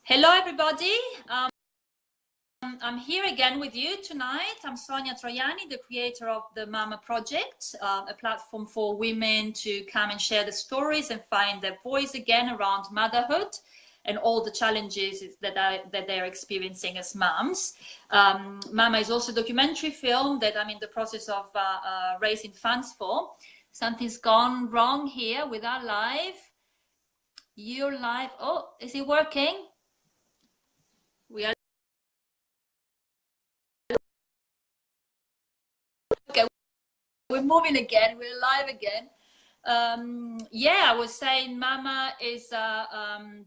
Hello, everybody. I'm here again with you tonight. I'm Sonia Troiani, the creator of the Mama Project, a platform for women to come and share the stories and find their voice again around motherhood and all the challenges that they're experiencing as moms. Mama is also a documentary film that I'm in the process of raising funds for. Something's gone wrong here with our live. Your live. Oh, is it working? We are. Okay, we're moving again. We're live again. Yeah, I was saying Mama is a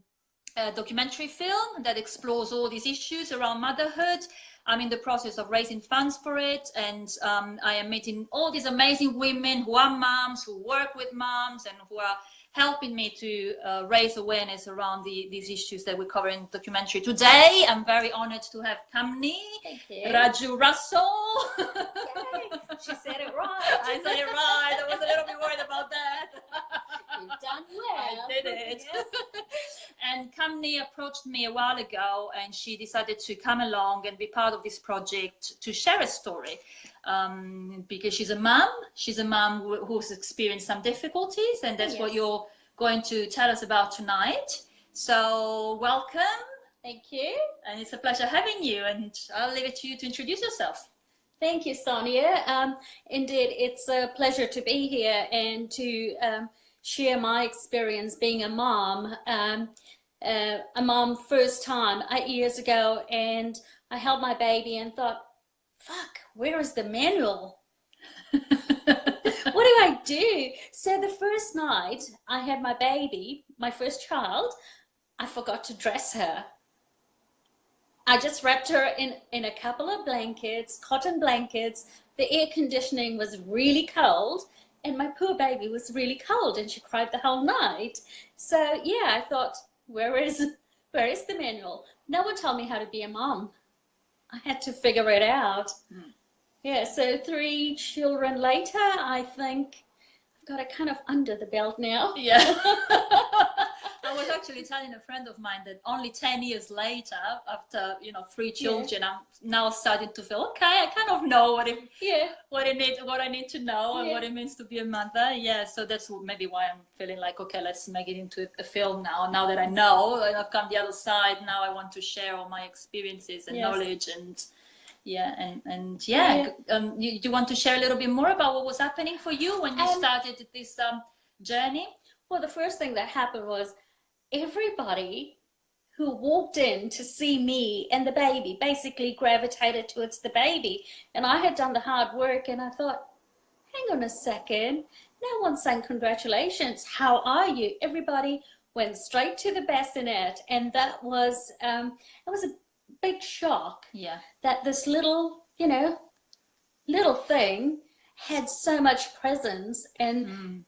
documentary film that explores all these issues around motherhood. I'm in the process of raising funds for it, and I am meeting all these amazing women who are moms, who work with moms, and who are helping me to raise awareness around these issues that we cover in the documentary. Today, I'm very honored to have Kamni Raju Russell. Yay. She said it right. I said it right. I was a little bit worried about that. You've done well. I did it. Yes. And Kamni approached me a while ago, and she decided to come along and be part of this project to share a story. Because she's a mom. She's a mom who's experienced some difficulties, and that's what you're going to tell us about tonight. So welcome. Thank you. And it's a pleasure having you, and I'll leave it to you to introduce yourself. Thank you, Sonia. Indeed, it's a pleasure to be here and to share my experience being a mom. A mom first time 8 years ago, and I held my baby and thought, fuck, where is the manual? What do I do? So the first night I had my baby, my first child, I forgot to dress her. I just wrapped her in a couple of blankets, cotton blankets. The air conditioning was really cold, and my poor baby was really cold, and she cried the whole night. So yeah, I thought, where is the manual? No one told me how to be a mom. I had to figure it out. Yeah, so 3 children later, I think I've got it kind of under the belt now. Yeah. I was actually telling a friend of mine that only 10 years later, after 3 children, I'm now starting to feel okay. I kind of know what I need to know and what it means to be a mother. Yeah, so that's maybe why I'm feeling like, okay, let's make it into a film now. Now that I know and I've come the other side, now I want to share all my experiences and knowledge and. Yeah, do you want to share a little bit more about what was happening for you when you started this journey? Well, the first thing that happened was everybody who walked in to see me and the baby basically gravitated towards the baby. And I had done the hard work, and I thought, hang on a second, no one's saying congratulations, how are you? Everybody went straight to the bassinet, and that was it was a big shock that this little thing had so much presence and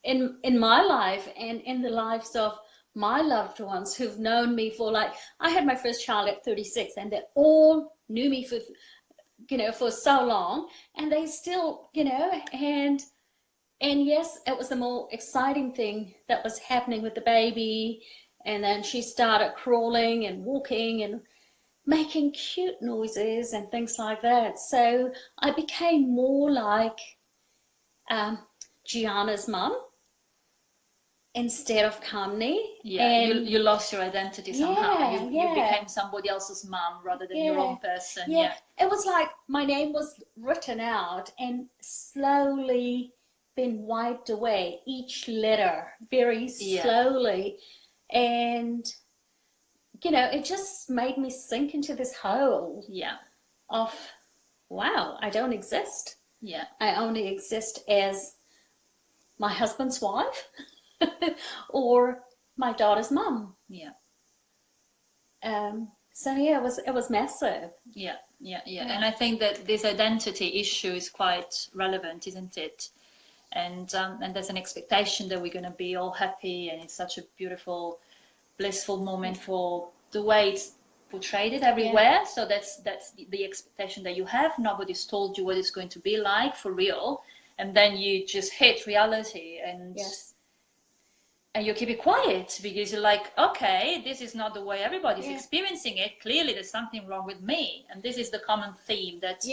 in my life and in the lives of my loved ones who've known me for, like, I had my first child at 36, and they all knew me for so long, and they still and yes, it was the more exciting thing that was happening with the baby. And then she started crawling and walking and making cute noises and things like that. So I became more like Gianna's mum instead of Kamni. Yeah, and you lost your identity somehow. You became somebody else's mum rather than your own person. Yeah, it was like my name was written out and slowly been wiped away, each letter very slowly. And it just made me sink into this hole of, wow, I don't exist. Yeah. I only exist as my husband's wife or my daughter's mum. Yeah. So yeah, it was massive. Yeah. And I think that this identity issue is quite relevant, isn't it? And there's an expectation that we're going to be all happy, and it's such a beautiful, blissful moment for the way it's portrayed everywhere. So that's the expectation that you have. Nobody's told you what it's going to be like for real, and then you just hit reality. And and you keep it quiet because you're like, okay, this is not the way everybody's experiencing it. Clearly there's something wrong with me. And this is the common theme that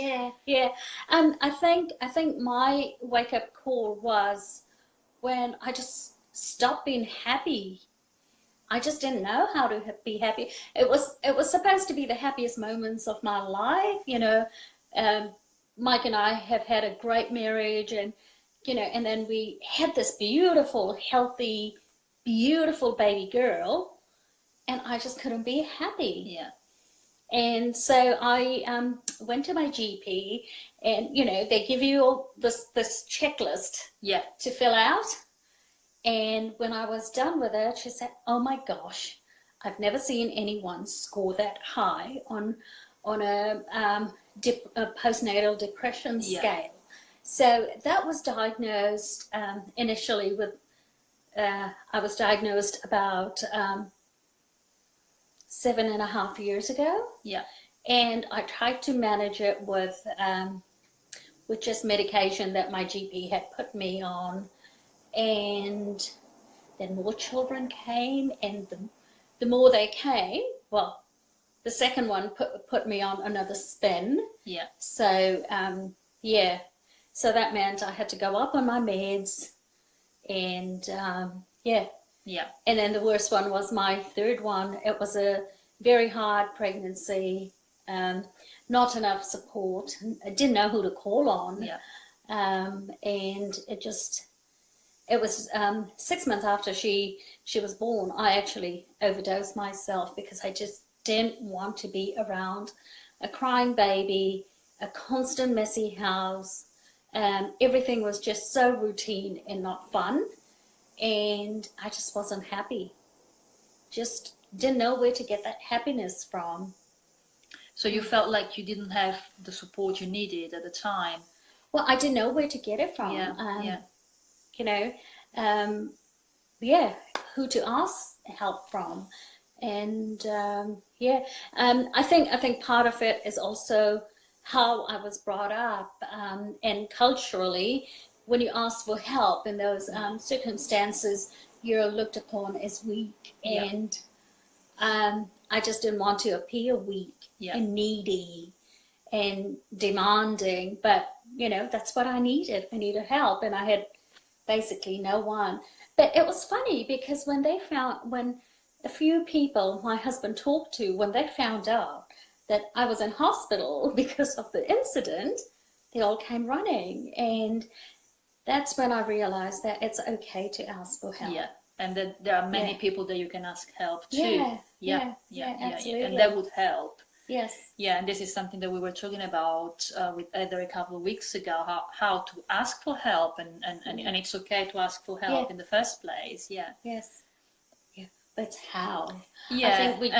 I think my wake-up call was when I just stopped being happy. I just didn't know how to be happy. It was supposed to be the happiest moments of my life, you know. Mike and I have had a great marriage, and you know, and then we had this beautiful, healthy, beautiful baby girl, and I just couldn't be happy. Yeah. And so I went to my GP, and you know, they give you all this checklist to fill out. And when I was done with it, she said, "Oh my gosh, I've never seen anyone score that high on a postnatal depression scale." So that was diagnosed initially with. I was diagnosed about 7.5 years ago. Yeah. And I tried to manage it with just medication that my GP had put me on. And then more children came, and the more they came, well, the second one put me on another spin. Yeah. So, so that meant I had to go up on my meds, and and then the worst one was my third one. It was a very hard pregnancy, not enough support. I didn't know who to call on. Yeah. And it was 6 months after she was born, I actually overdosed myself because I just didn't want to be around a crying baby, a constant messy house. Everything was just so routine and not fun. And I just wasn't happy. Just didn't know where to get that happiness from. So you felt like you didn't have the support you needed at the time. Well, I didn't know where to get it from. You know, who to ask help from. And I think part of it is also how I was brought up, and culturally, when you ask for help in those circumstances, you're looked upon as weak. And I just didn't want to appear weak and needy and demanding, but you know, that's what I needed. I needed help, and I had basically no one. But it was funny because when a few people my husband talked to, when they found out that I was in hospital because of the incident, they all came running. And that's when I realized that it's okay to ask for help. Yeah, and that there are many people that you can ask help to. Absolutely. And that would help. Yes. Yeah, and this is something that we were talking about with Heather a couple of weeks ago, how to ask for help, and it's okay to ask for help in the first place. Yeah. Yes. Yeah. But how? Yeah. I think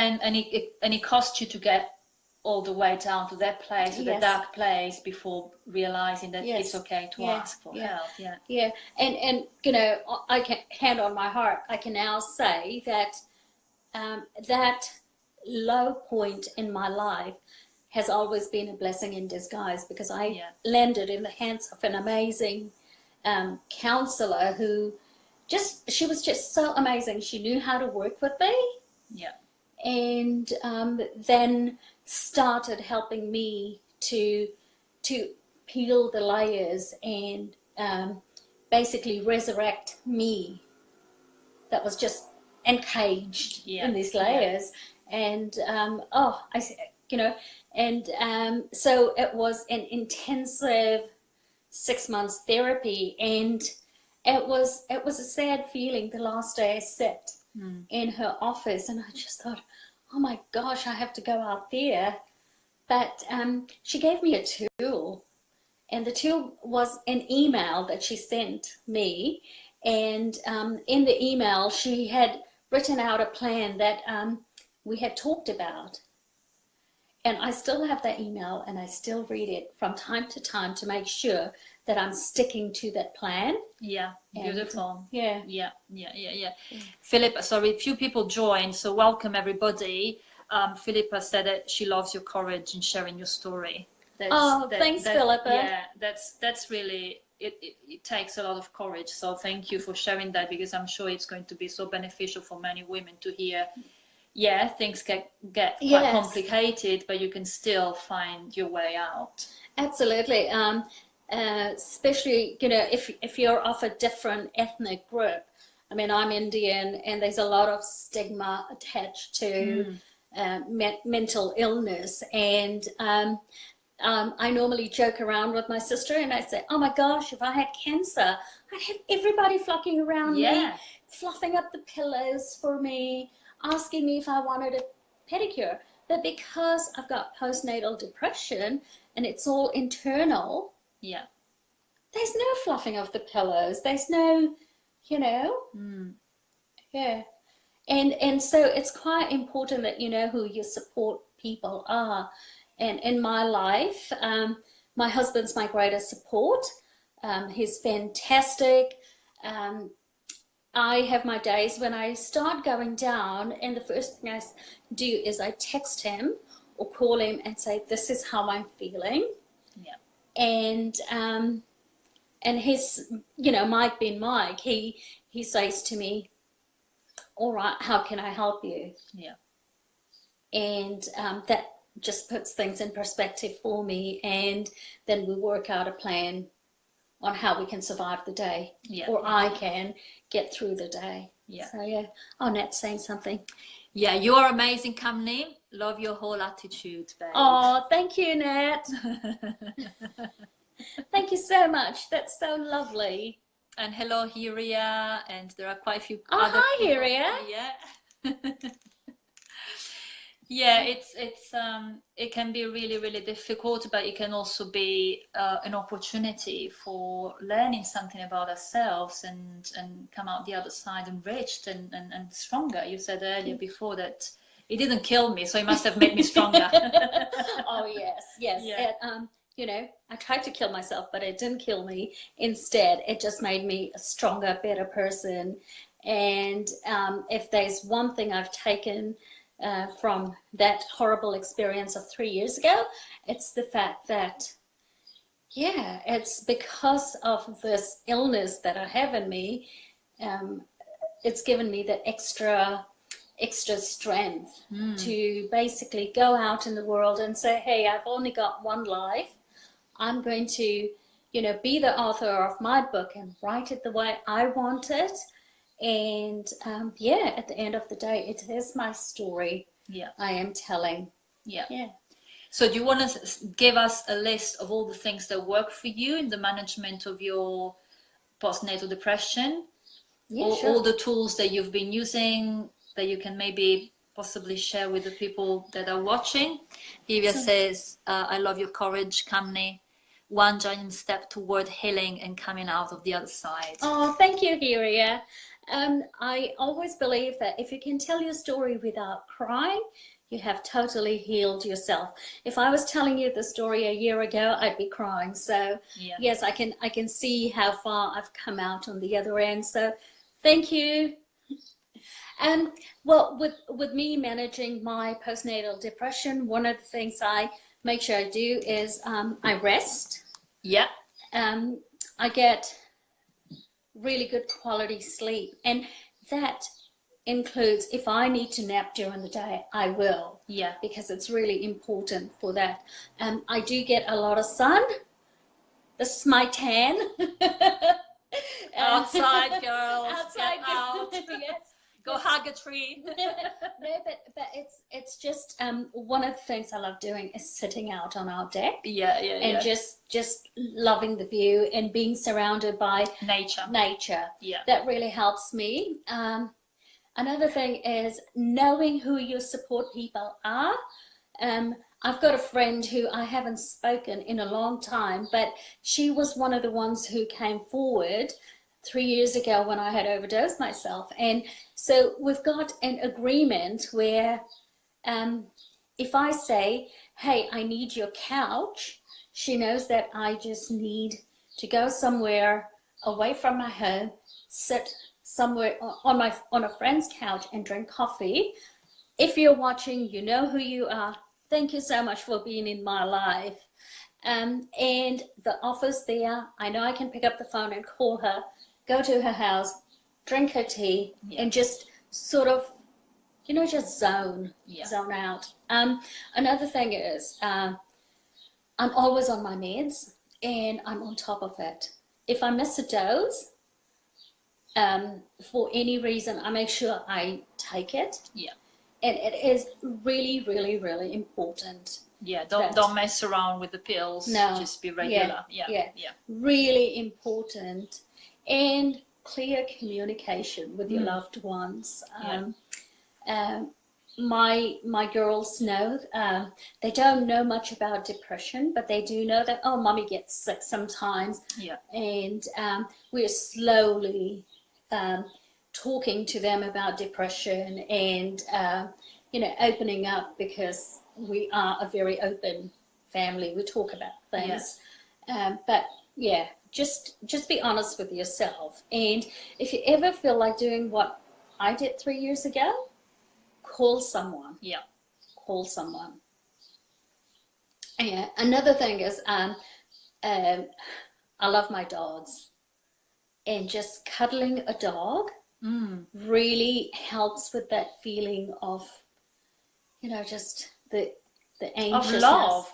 and it costs you to get all the way down to that place, to the dark place, before realizing that it's okay to ask for help. Yeah. And you know, I can, hand on my heart, I can now say that that low point in my life has always been a blessing in disguise, because I landed in the hands of an amazing counselor who she was just so amazing. She knew how to work with me. Yeah. And then started helping me to peel the layers and basically resurrect me that was just encaged in these layers. And so it was an intensive 6 months therapy, and it was a sad feeling the last day I sat in her office, and I just thought, oh my gosh, I have to go out there. But she gave me a tool, and the tool was an email that she sent me. And in the email, she had written out a plan that we had talked about. And I still have that email, and I still read it from time to time to make sure that I'm sticking to that plan. Yeah, beautiful. Yeah. Philippa, sorry, few people joined, so welcome everybody. Philippa said that she loves your courage in sharing your story. Thanks, Philippa. Yeah, that's really it takes a lot of courage. So thank you for sharing that, because I'm sure it's going to be so beneficial for many women to hear, yeah, things get quite Yes. complicated, but you can still find your way out. Absolutely. Especially, you know, if you're of a different ethnic group. I mean, I'm Indian, and there's a lot of stigma attached to mental illness. And I normally joke around with my sister, and I say, oh my gosh, if I had cancer, I'd have everybody flocking around me, fluffing up the pillows for me, asking me if I wanted a pedicure. But because I've got postnatal depression and it's all internal, there's no fluffing of the pillows. There's no, you know, And so it's quite important that you know who your support people are. And in my life, my husband's my greatest support. He's fantastic. I have my days when I start going down, and the first thing I do is I text him or call him and say, this is how I'm feeling. And his, you know, Mike being Mike, he says to me, all right, how can I help you? And that just puts things in perspective for me, and then we work out a plan on how we can survive the day, or I can get through the day. So yeah. Oh, Nat's saying something. Yeah, you are amazing, Kamini. Love your whole attitude, babe. Oh, thank you, Nat. Thank you so much. That's so lovely. And hello, Hiria. And there are quite a few other hi, people. Hiria. Yeah. Yeah, it can be really, really difficult, but it can also be an opportunity for learning something about ourselves and come out the other side enriched and stronger. You said earlier before that it didn't kill me, so it must have made me stronger. Oh yes. Yeah. You know, I tried to kill myself, but it didn't kill me. Instead, it just made me a stronger, better person. And if there's one thing I've taken from that horrible experience of 3 years ago, it's the fact that, yeah, it's because of this illness that I have in me, it's given me that extra strength to basically go out in the world and say, hey, I've only got one life. I'm going to, you know, be the author of my book and write it the way I want it. And yeah, at the end of the day, it is my story I am telling. Yeah. So do you want to give us a list of all the things that work for you in the management of your postnatal depression? All the tools that you've been using that you can maybe possibly share with the people that are watching? Hivia says, I love your courage, Kamini. One giant step toward healing and coming out of the other side. Oh, thank you, Hiria. I always believe that if you can tell your story without crying, you have totally healed yourself. If I was telling you the story a year ago, I'd be crying. So yes, I can see how far I've come out on the other end. So thank you. And well, with me managing my postnatal depression, one of the things I make sure I do is I rest. I get really good quality sleep, and that includes if I need to nap during the day, I will. Because it's really important for that. I do get a lot of sun. This is my tan. Outside, girls. Outside, get out. Yes. Go hug a tree. No, but it's just one of the things I love doing is sitting out on our deck. And just loving the view and being surrounded by nature. That really helps me. Another thing is knowing who your support people are. I've got a friend who I haven't spoken in a long time, but she was one of the ones who came forward 3 years ago when I had overdosed myself. And so we've got an agreement where if I say, hey, I need your couch, she knows that I just need to go somewhere away from my home, sit somewhere on a friend's couch and drink coffee. If you're watching, you know who you are. Thank you so much for being in my life. And the office there, I know I can pick up the phone and call her, go to her house, drink her tea, and just sort of, just zone out. Another thing is, I'm always on my meds and I'm on top of it. If I miss a dose, for any reason, I make sure I take it. Yeah. And it is really, really, really important. Yeah, don't mess around with the pills. No. Just be regular. Yeah. Really important. And clear communication with your loved ones. My girls know, they don't know much about depression, but they do know that, mommy gets sick sometimes. Yeah. And we're slowly talking to them about depression and, opening up, because we are a very open family. We talk about things. But yeah, just be honest with yourself. And if you ever feel like doing what I did 3 years ago, call someone. Yeah. Call someone. Yeah. Another thing is, I love my dogs. And just cuddling a dog really helps with that feeling of, just the anxiousness. Of love.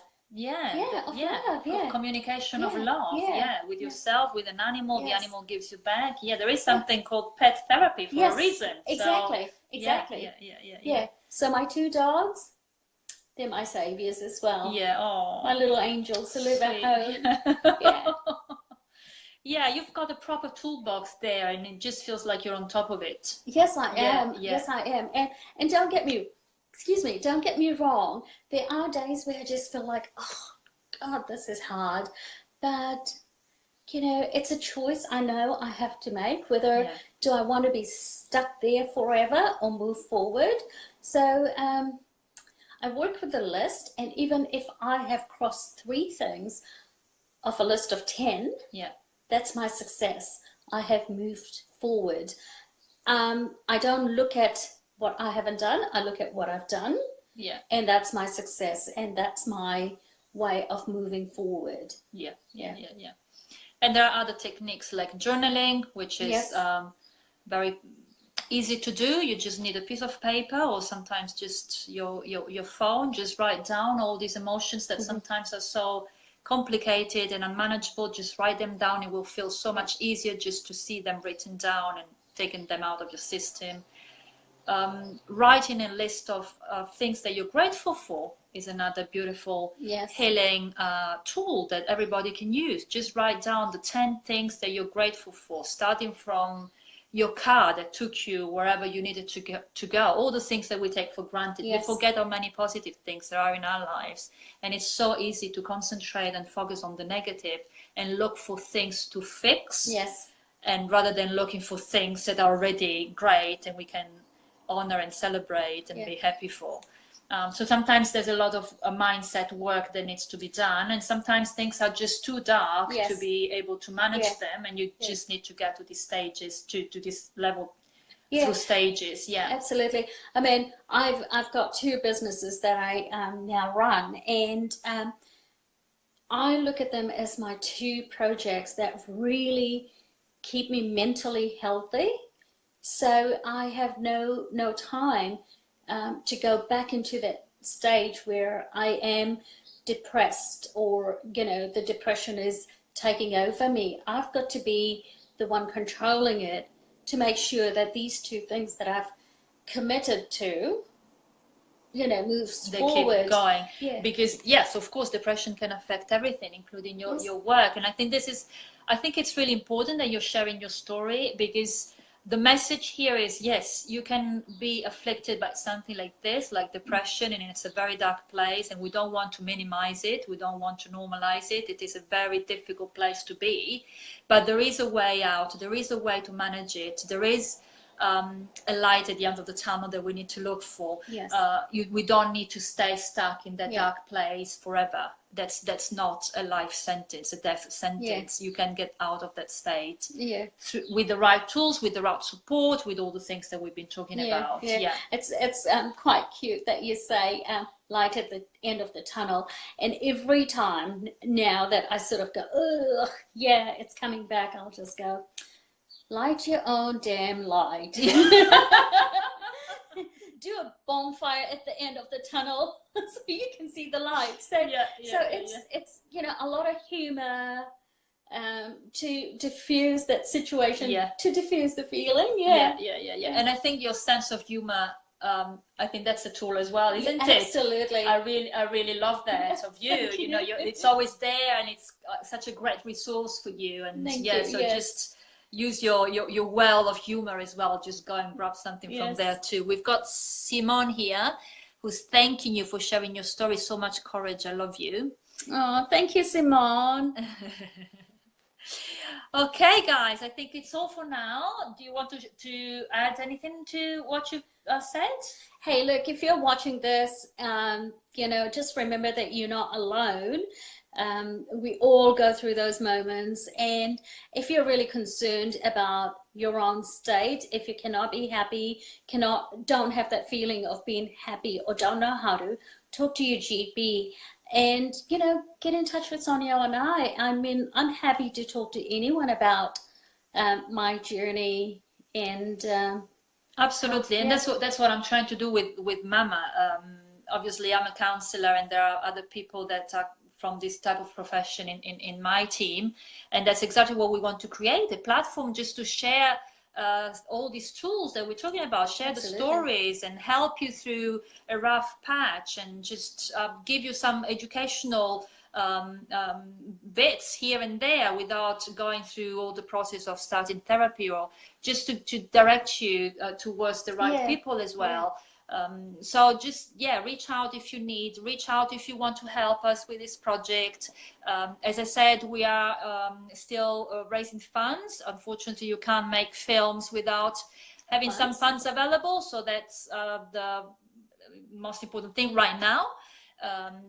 Of love, Of communication, of love. With yourself, with an animal. Yes. The animal gives you back. There is something called pet therapy for a reason. Exactly. Yeah. So my 2 dogs, they're my saviors as well. Yeah. Oh, my little angels who live at home. Yeah, you've got a proper toolbox there, and it just feels like you're on top of it. Yes, I am. Yes, I am. And don't get me wrong. There are days where I just feel like, oh God, this is hard. But it's a choice I know I have to make, whether do I want to be stuck there forever or move forward. So I work with a list, and even if I have crossed 3 things off a list of 10, that's my success. I have moved forward. I don't look at what I haven't done. I look at what I've done. Yeah. And that's my success, and that's my way of moving forward. Yeah. And there are other techniques like journaling, which is very easy to do. You just need a piece of paper, or sometimes just your phone. Just write down all these emotions that sometimes are so complicated and unmanageable. Just write them down. It will feel so much easier just to see them written down and taking them out of your system. Writing a list of things that you're grateful for is another beautiful healing tool that everybody can use. Just write down the 10 things that you're grateful for, starting from your car that took you wherever you needed to go. All the things that we take for granted. We forget how many positive things there are in our lives, and it's so easy to concentrate and focus on the negative and look for things to fix. And rather than looking for things that are already great and we can honor and celebrate and be happy for. So sometimes there's a lot of mindset work that needs to be done, and sometimes things are just too dark to be able to manage them, and you just need to get to these stages, to this level through stages. Absolutely. I mean, I've got 2 businesses that I now run, and I look at them as my 2 projects that really keep me mentally healthy. So I have no time to go back into that stage where I am depressed, or the depression is taking over me. I've got to be the one controlling it to make sure that these 2 things that I've committed to, moves forward. Keep going. Because yes, of course, depression can affect everything, including your work. And I think it's really important that you're sharing your story, because the message here is, yes, you can be afflicted by something like this, like depression, and it's a very dark place, and we don't want to minimize it. We don't want to normalize it. It is a very difficult place to be, but there is a way out. There is a way to manage it. There is a light at the end of the tunnel that we need to look for. Yes. We don't need to stay stuck in that Yeah. dark place forever. That's not a life sentence, a death sentence. You can get out of that state Yeah. with the right tools, with the right support, with all the things that we've been talking about. Yeah. It's quite cute that you say light at the end of the tunnel. And every time now that I sort of go, ugh, yeah, it's coming back, I'll just go, light your own damn light. Do a bonfire at the end of the tunnel so you can see the light. So it's you know, a lot of humor to diffuse that situation, to diffuse the feeling. Yeah. And I think your sense of humor, I think that's a tool as well, isn't it? Absolutely. I really love that of you. You know, it's always there, and it's such a great resource for you. And Thank you. so just use your well of humor as well. Just go and grab something from there too. We've got Simone here who's thanking you for sharing your story. So much courage. I love you. Oh, thank you, Simone. Okay, guys, I think it's all for now. Do you want to add anything to what you've said? Hey, look, if you're watching this, you know, just remember that you're not alone. We all go through those moments, and if you're really concerned about your own state, if you cannot be happy, don't have that feeling of being happy, or don't know how to, talk to your GP, and you know, get in touch with Sonia and I mean, I'm happy to talk to anyone about my journey, and absolutely. And that's what I'm trying to do with Mama. Obviously I'm a counselor, and there are other people that are from this type of profession in my team, and that's exactly what we want to create, a platform just to share all these tools that we're talking about, share the stories and help you through a rough patch, and just give you some educational bits here and there without going through all the process of starting therapy, or just to direct you towards the right people as well. So just reach out if you need, reach out if you want to help us with this project. As I said, we are still raising funds. Unfortunately, you can't make films without having some funds available, so that's the most important thing right now.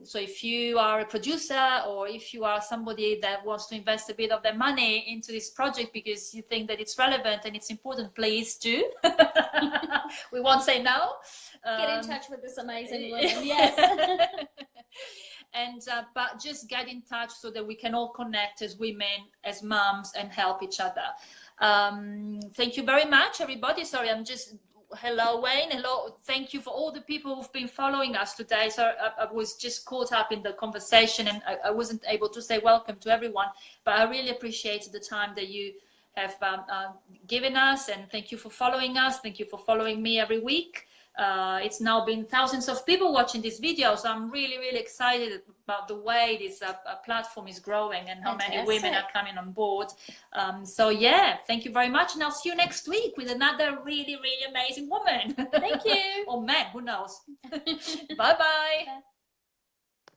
So if you are a producer, or if you are somebody that wants to invest a bit of their money into this project because you think that it's relevant and it's important, please do. We won't say no. Get in touch with this amazing woman. Yes. And but just get in touch so that we can all connect as women, as moms, and help each other. Thank you very much, everybody. Sorry, I'm just... Hello, Wayne. Hello. Thank you for all the people who've been following us today. So I was just caught up in the conversation, and I wasn't able to say welcome to everyone, but I really appreciate the time that you have given us, and thank you for following us. Thank you for following me every week. It's now been thousands of people watching this video, so I'm really excited about the way this platform is growing, and how many women are coming on board. So yeah, thank you very much, and I'll see you next week with another really amazing woman. Thank you. Or man, who knows. Bye.